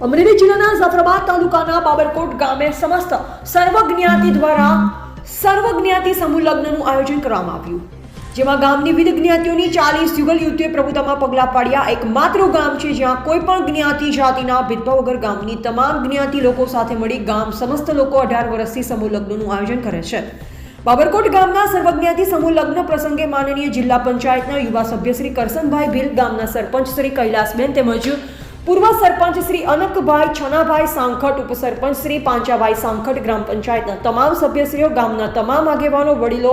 અમરેલી જિલ્લાના જાફરાબાદ તાલુકાના બાબરકોટ ગામે સમસ્ત સર્વજ્ઞાતિ દ્વારા સર્વજ્ઞાતિ સમૂહ લગ્નનું આયોજન કરવામાં આવ્યું, જેમાં ગામની વિવિધ જ્ઞાતિઓની 40 યુગલ યુવતીઓએ પ્રભુતામાં પગલાં પાડ્યા. એકમાત્ર ગામ છે જ્યાં કોઈ પણ જ્ઞાતિ જાતિના ભેદભાવ વગર ગામની તમામ જ્ઞાતિ લોકો સાથે મળી ગામ સમસ્ત લોકો 18 વર્ષથી સમૂહ લગ્નનું આયોજન કરે છે. બાબરકોટ ગામના સર્વજ્ઞાતિ સમૂહ લગ્ન પ્રસંગે માનનીય જિલ્લા પંચાયતના યુવા સભ્ય શ્રી કરસનભાઈ ભીલ, ગામના સરપંચ શ્રી કૈલાસબેન તેમજ પૂર્વ સરપંચ શ્રી અનકભાઈ છનાભાઈ સાંખટ, ઉપસરપંચ શ્રી પાંચાભાઈ સાંખટ, ગ્રામ પંચાયતના તમામ સભ્યશ્રીઓ, ગામના તમામ આગેવાનો, વડીલો,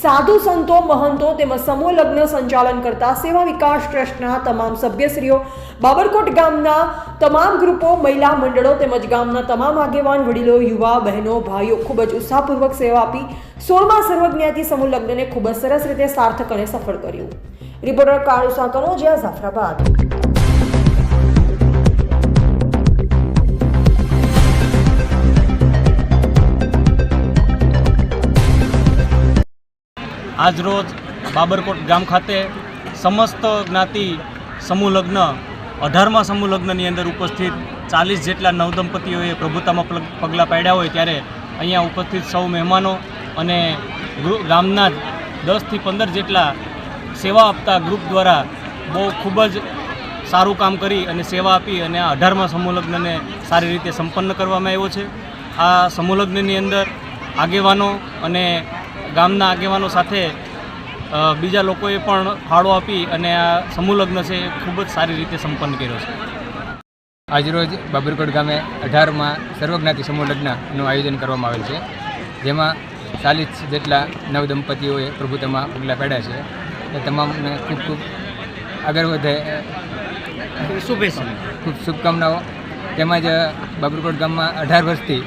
સાધુ સંતો, મહંતો તેમજ સમૂહ લગ્ન સંચાલન કરતા સેવા વિકાસ ટ્રસ્ટના તમામ સભ્યશ્રીઓ, બાબરકોટ ગામના તમામ ગ્રુપો, મહિલા મંડળો તેમજ ગામના તમામ આગેવાન, વડીલો, યુવા બહેનો, ભાઈઓ ખૂબ જ ઉત્સાહપૂર્વક સેવા આપી 16મા સર્વજ્ઞાતિ સમૂહ લગ્નને ખૂબ જ સરસ રીતે સાર્થક અને સફળ કર્યું. રિપોર્ટર કાળુ સાકનોજિયા, જાફરાબાદ. આજરોજ બાબરકોટ ગામ ખાતે સમસ્ત જ્ઞાતિ સમૂહ લગ્ન 18મા સમૂહ લગ્નની અંદર ઉપસ્થિત 40 જેટલા નવદંપતીઓએ પ્રભુતામાં પગલાં પાડ્યા હોય ત્યારે અહીંયા ઉપસ્થિત સૌ મહેમાનો અને ગામના જ 10 થી 15 જેટલા સેવા આપતા ગ્રુપ દ્વારા બહુ ખૂબ જ સારું કામ કરી અને સેવા આપી અને આ 18મા સમૂહ લગ્નને સારી રીતે સંપન્ન કરવામાં આવ્યો છે. આ સમૂહ લગ્નની અંદર આગેવાનો અને ગામના આગેવાનો સાથે બીજા લોકોએ પણ ફાળો આપી અને આ સમૂહ લગ્ન છે એ ખૂબ જ સારી રીતે સંપન્ન કર્યો છે. આજરોજ બાબરકોટ ગામે 18મા સર્વજ્ઞાતિ સમૂહ લગ્નનું આયોજન કરવામાં આવેલ છે, જેમાં 40 જેટલા નવદંપતીઓએ પ્રભુતામાં પગલાં પાડ્યા છે. એ તમામને ખૂબ ખૂબ આગળ વધે ખૂબ શુભકામનાઓ. તેમજ બાબરકોટ ગામમાં 18 વર્ષથી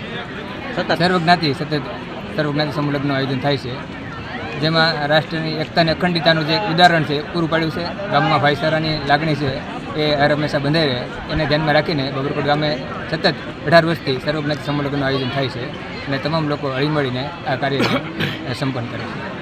સર્વજ્ઞાતિ સમૂહ લગ્નનું આયોજન થાય છે, જેમાં રાષ્ટ્રની એકતા અને અખંડિતતાનું જે ઉદાહરણ છે પૂરું પાડ્યું છે. ગામમાં ભાઈચારાની લાગણી છે એ હર હંમેશા બંધાઈ રહે એને ધ્યાનમાં રાખીને બાબરકોટ ગામે સતત 18 વર્ષથી સર્વજ્ઞાતિ સમૂહ લગ્નનું આયોજન થાય છે અને તમામ લોકો હળીમળીને આ કાર્યને સંપન્ન કરે છે.